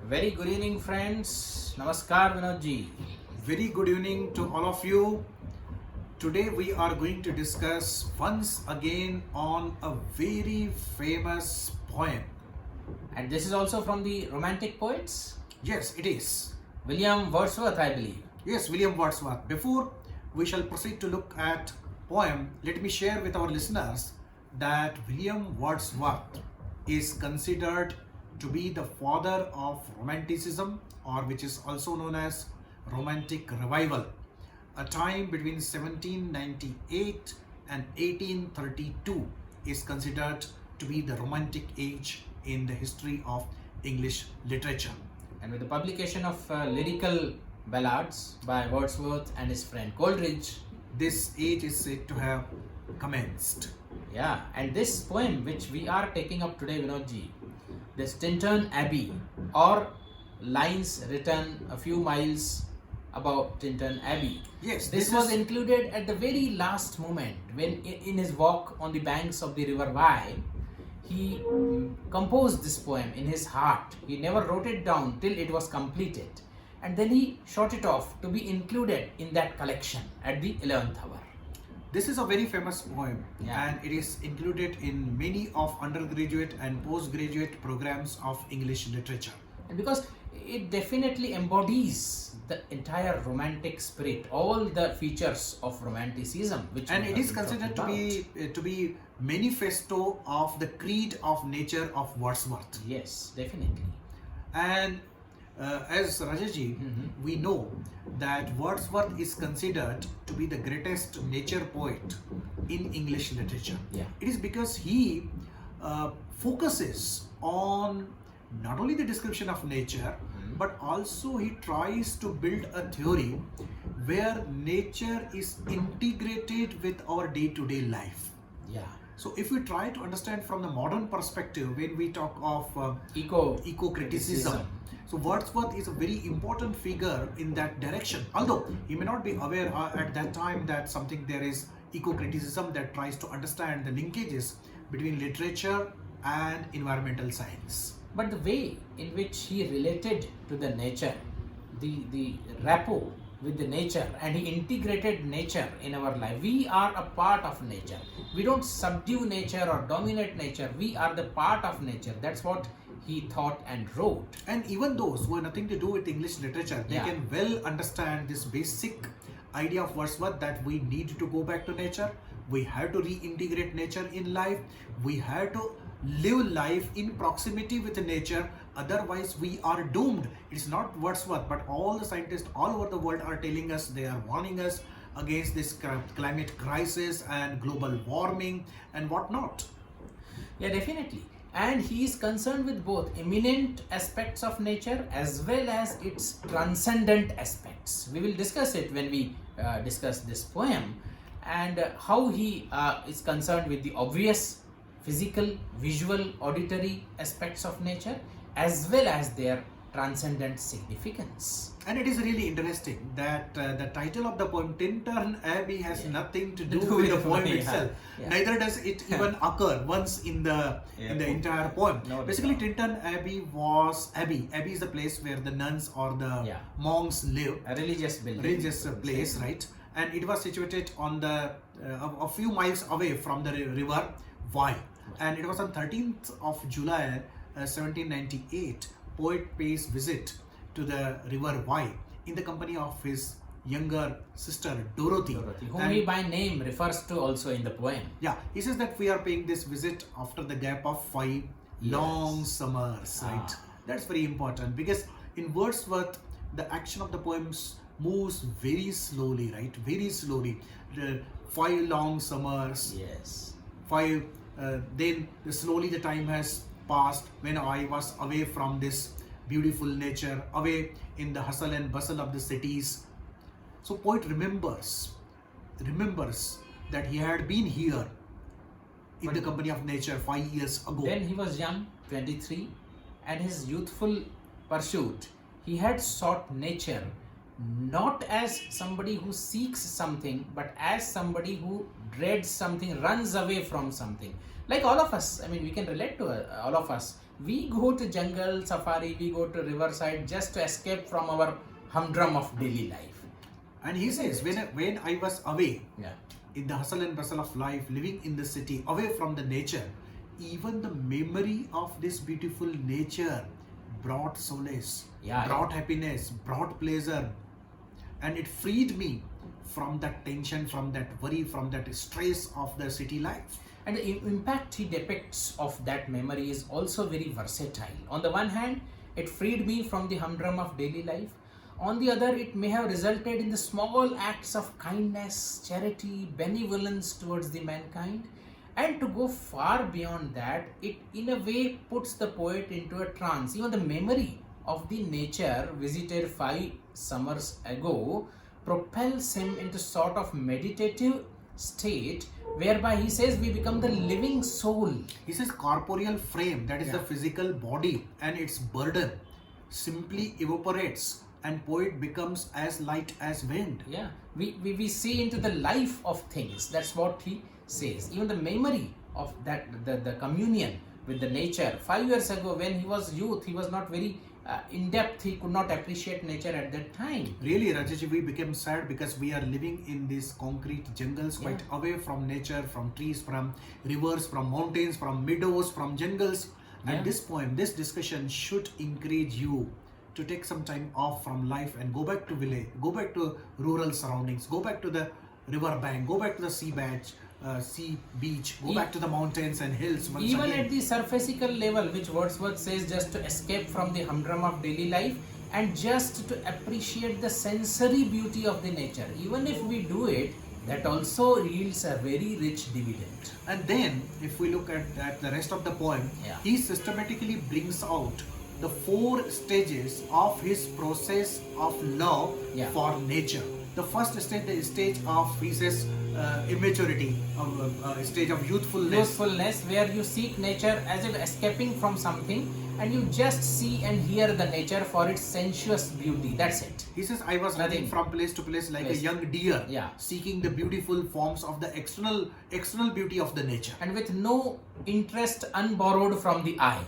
Very good evening, friends. Namaskar, Vinod ji. Very good evening to all of you. Today we are going to discuss once again on a very famous poem. And this is also from the Romantic poets, Yes, it is. William Wordsworth, I believe. Yes, William Wordsworth. Before we shall proceed to look at poem, let me share with our listeners that William Wordsworth is considered to be the father of Romanticism, or which is also known as Romantic Revival. A time between 1798 and 1832 is considered to be the Romantic age in the history of English literature. And with the publication of lyrical ballads by Wordsworth and his friend Coleridge, This age is said to have commenced. yeah, and this poem which we are taking up today, Vinod ji, this Tintern Abbey, or lines written a few miles about Tintern Abbey. Yes, This was included at the very last moment when in his walk on the banks of the river Wye, he composed this poem in his heart. He never wrote it down till it was completed. And then he shot it off to be included in that collection at the 11th hour. This is a very famous poem, Yeah. and it is included in many of undergraduate and postgraduate programs of English literature. And because it definitely embodies the entire romantic spirit, all the features of romanticism, which And we it have is been considered talking to be manifesto of the creed of nature of Wordsworth. about. Yes, definitely. And as Rajesh, we know that Wordsworth is considered to be the greatest nature poet in English literature. Yeah. It is because he focuses on not only the description of nature, but also he tries to build a theory where nature is integrated with our day-to-day life. Yeah. So if we try to understand from the modern perspective, when we talk of Ecocriticism, so Wordsworth is a very important figure in that direction. Although he may not be aware at that time that there is eco-criticism that tries to understand the linkages between literature and environmental science. But the way in which he related to the nature, the rapport with the nature, and he integrated nature in our life. We are a part of nature. We don't subdue nature or dominate nature. We are the part of nature. That's what he thought and wrote. And even those who have nothing to do with English literature, they Yeah. can well understand this basic idea of Wordsworth that we need to go back to nature. We have to reintegrate nature in life. We have to live life in proximity with nature. Otherwise, we are doomed. It's not Wordsworth, but all the scientists all over the world are telling us, they are warning us against this climate crisis and global warming and whatnot. Yeah, definitely. And he is concerned with both eminent aspects of nature as well as its transcendent aspects. We will discuss it when we discuss this poem, and how he is concerned with the obvious physical, visual, auditory aspects of nature as well as their transcendent significance. And it is really interesting that the title of the poem, Tintern Abbey, has nothing to do Do with the with poem yeah. itself. Yeah. Neither does it even occur once in the entire poem. No, Basically, no. Tintern Abbey was Abbey. Abbey is the place where the nuns or the Yeah. monks live. A religious building. Religious place, right? And it was situated on the a few miles away from the river Wye. And it was on 13th of July 1798. Poet pays visit to the river Wye in the company of his younger sister Dorothy. Whom And he by name refers to also in the poem. yeah, he says that we are paying this visit after the gap of 5 long summers, right? That's very important because in Wordsworth, the action of the poems moves very slowly, right? Very slowly. 5 long summers, Yes. 5, then slowly the time has passed when I was away from this beautiful nature, away in the hustle and bustle of the cities. So poet remembers that he had been here in the company of nature 5 years ago. Then he was young, 23, and his youthful pursuit, he had sought nature not as somebody who seeks something, but as somebody who dreads something, runs away from something. Like all of us, I mean, we can relate to all of us We go to jungle safari, we go to riverside just to escape from our humdrum of daily life. And he says, when I was away Yeah. in the hustle and bustle of life, living in the city, away from the nature, even the memory of this beautiful nature brought solace, brought happiness, brought pleasure, and it freed me from that tension, from that worry, from that stress of the city life. And the impact he depicts of that memory is also very versatile. On the one hand, it freed me from the humdrum of daily life. On the other, it may have resulted in the small acts of kindness, charity, benevolence towards the mankind. And to go far beyond that, it in a way puts the poet into a trance. Even the memory of the nature visited 5 summers ago propels him into sort of meditative state, whereby he says we become the living soul. He says corporeal frame, that is the physical body, and its burden simply evaporates, and poet becomes as light as wind. Yeah, we see into the life of things. That's what he says. Even the memory of that, the communion with the nature. 5 years ago, when he was youth, he was not very in depth. He could not appreciate nature at that time. Really, Rajesh, we became sad because we are living in these concrete jungles, quite away from nature, from trees, from rivers, from mountains, from meadows, from jungles. And this poem, this discussion should encourage you to take some time off from life and go back to village, go back to rural surroundings, go back to the river bank, go back to the sea beach, go back to the mountains and hills once Even again. at the surfacical level, which Wordsworth says, just to escape from the humdrum of daily life and just to appreciate the sensory beauty of the nature. Even if we do it, that also yields a very rich dividend. And then, if we look at the rest of the poem, he systematically brings out the 4 stages of his process of love for nature. The first stage, the stage of, he says, immaturity, a stage of youthfulness, where you seek nature as if escaping from something, and you just see and hear the nature for its sensuous beauty. That's it. He says, I was running from place to place like a young deer, seeking the beautiful forms of the external beauty of the nature, and with no interest unborrowed from the eye.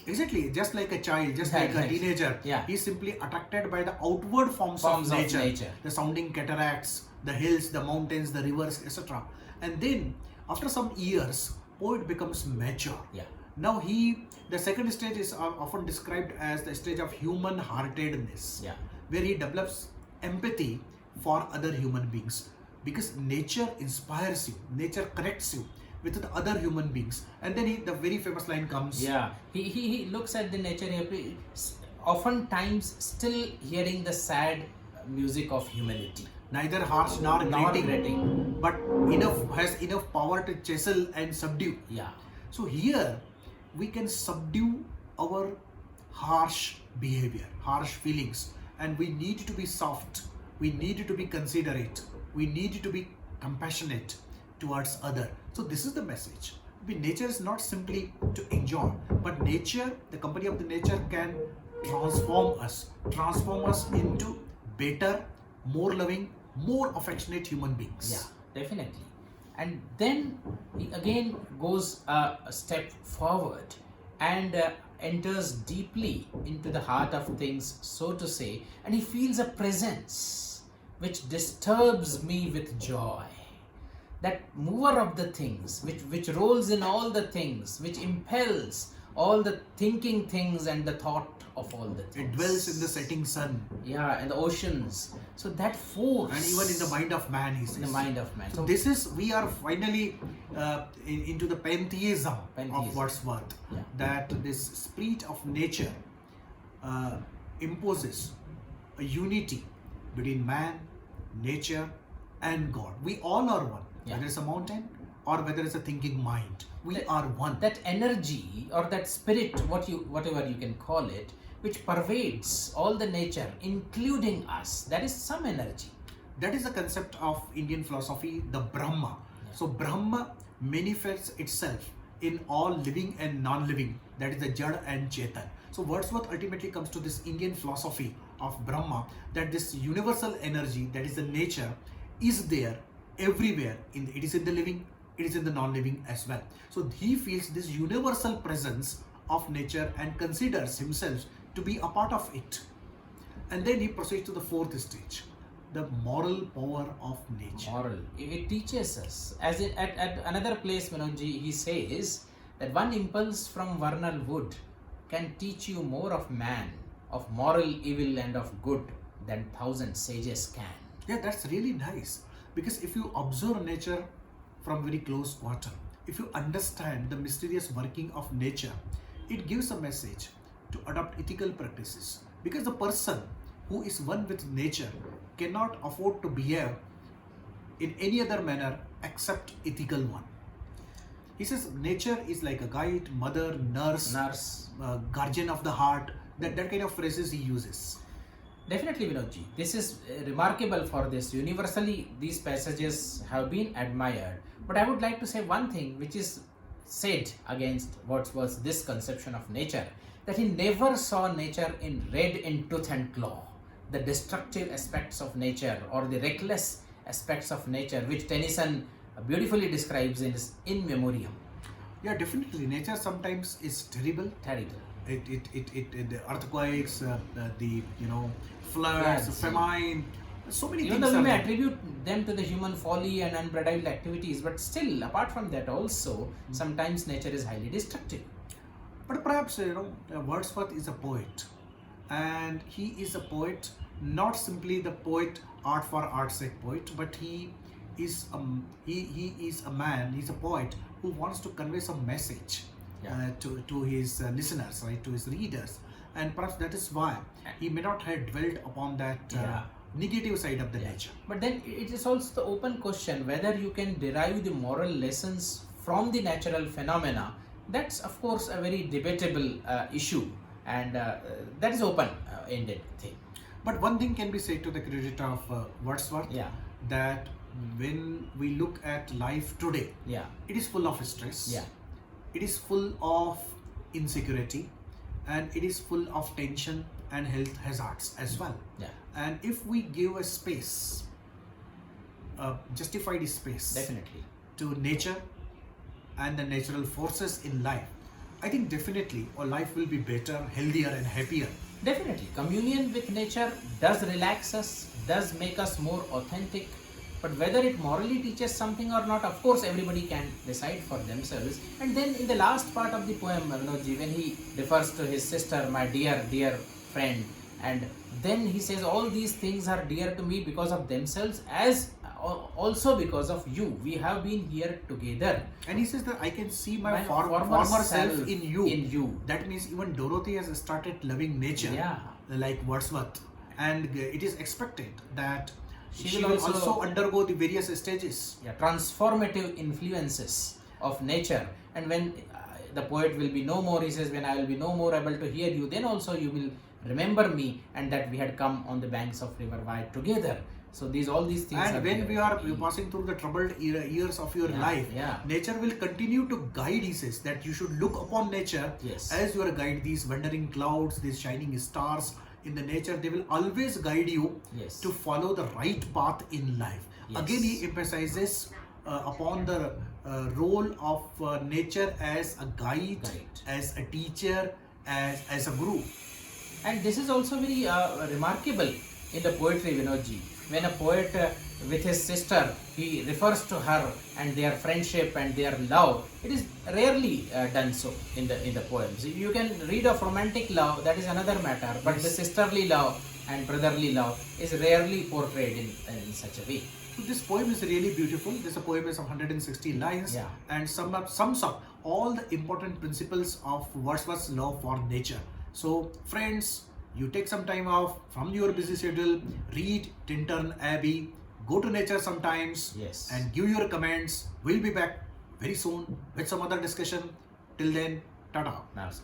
Exactly, just like a child, just like a teenager. He is simply attracted by the outward forms of nature, the sounding cataracts, the hills, the mountains, the rivers, etc. And then, after some years, poet becomes mature. Now the second stage is often described as the stage of human-heartedness, where he develops empathy for other human beings, because nature inspires you, nature connects you with the other human beings. And then the very famous line comes. He looks at the nature, oftentimes still hearing the sad music of humility. Neither harsh nor grating, but has enough power to chisel and subdue. So here we can subdue our harsh behavior, harsh feelings, and we need to be soft, we need to be considerate, we need to be compassionate towards other. So this is the message. Nature is not simply to enjoy, but nature, the company of the nature, can transform us into better, more loving, more affectionate human beings. Definitely. And then he again goes a step forward and enters deeply into the heart of things, so to say, and he feels a presence which disturbs me with joy. That mover of the things, which rolls in all the things, which impels all the thinking things and the thought of all the things. It dwells in the setting sun. And the oceans. So that force. And even in the mind of man, he says. In the mind of man. So this is, we are finally into the pantheism of Wordsworth. That this spirit of nature imposes a unity between man, nature, and God. We all are one. Whether it's a mountain or whether it's a thinking mind, we are one. That energy or that spirit, whatever you can call it, which pervades all the nature, including us, that is some energy. That is the concept of Indian philosophy, the Brahma. So Brahma manifests itself in all living and non-living, that is the Jad and Chetan. So Wordsworth ultimately comes to this Indian philosophy of Brahma, that this universal energy, that is the nature, is there everywhere. It is in the living, it is in the non-living as well. So he feels this universal presence of nature and considers himself to be a part of it. And then he proceeds to the fourth stage, the moral power of nature. Moral. It teaches us. As in, at another place, Vinodji, he says that one impulse from vernal wood can teach you more of man, of moral evil and of good than 1,000 sages can. Yeah, that's really nice. Because if you observe nature from very close quarter, if you understand the mysterious working of nature, it gives a message to adopt ethical practices. Because the person who is one with nature cannot afford to behave in any other manner except ethical one. He says nature is like a guide, mother, nurse, guardian of the heart. That kind of phrases he uses. Definitely, Vinodji. This is remarkable for this. Universally, these passages have been admired. But I would like to say one thing which is said against Wordsworth's this conception of nature, that he never saw nature red in tooth and claw. The destructive aspects of nature or the reckless aspects of nature, which Tennyson beautifully describes in his In Memoriam. Yeah, definitely. Nature sometimes is terrible. Terrible. The earthquakes, the floods, famine, so many Even things. though we may there. attribute them to the human folly and unbridled activities, but still, apart from that also, sometimes nature is highly destructive. But perhaps Wordsworth is a poet, and he is a poet, not simply the poet art for art's sake poet, but he is a man. He's a poet who wants to convey some message to his listeners, right, to his readers, and perhaps that is why he may not have dwelt upon that negative side of the nature. But then it is also the open question whether you can derive the moral lessons from the natural phenomena. That's of course a very debatable issue, and that is open-ended thing. But one thing can be said to the credit of Wordsworth, that when we look at life today, it is full of stress, it is full of insecurity, and it is full of tension and health hazards as well. And if we give a space, justified space, Definitely, to nature and the natural forces in life, I think definitely our life will be better, healthier and happier. Definitely, communion with nature does relax us, does make us more authentic, but whether it morally teaches something or not, of course everybody can decide for themselves. And then in the last part of the poem, Vinodji, when he refers to his sister, my dear, dear friend, and then he says all these things are dear to me because of themselves, as also because of you. We have been here together. And he says that I can see my former self in you. In you. That means even Dorothy has started loving nature, like Wordsworth. And it is expected that she will also undergo the various stages. Transformative influences of nature. And when the poet will be no more, he says, when I will be no more able to hear you, then also you will remember me, and that we had come on the banks of River Wide together. So all these things. And when we are passing through the troubled years of your life, nature will continue to guide. He says that you should look upon nature as your guide. These wandering clouds, these shining stars in the nature, they will always guide you to follow the right path in life. Again, he emphasizes upon the role of nature as a guide, as a teacher, as a guru. And this is also very remarkable in the poetry, Vinodji. When a poet with his sister, he refers to her and their friendship and their love. It is rarely done so in the poems. You can read of romantic love, that is another matter, but the sisterly love and brotherly love is rarely portrayed in such a way. So this poem is really beautiful. This poem is of 160 lines and sums up all the important principles of Wordsworth's love for nature. So friends, you take some time off from your busy schedule, read Tintern, Abbey, go to nature sometimes, and give your comments. We'll be back very soon with some other discussion. Till then, ta-ta. Namaskar.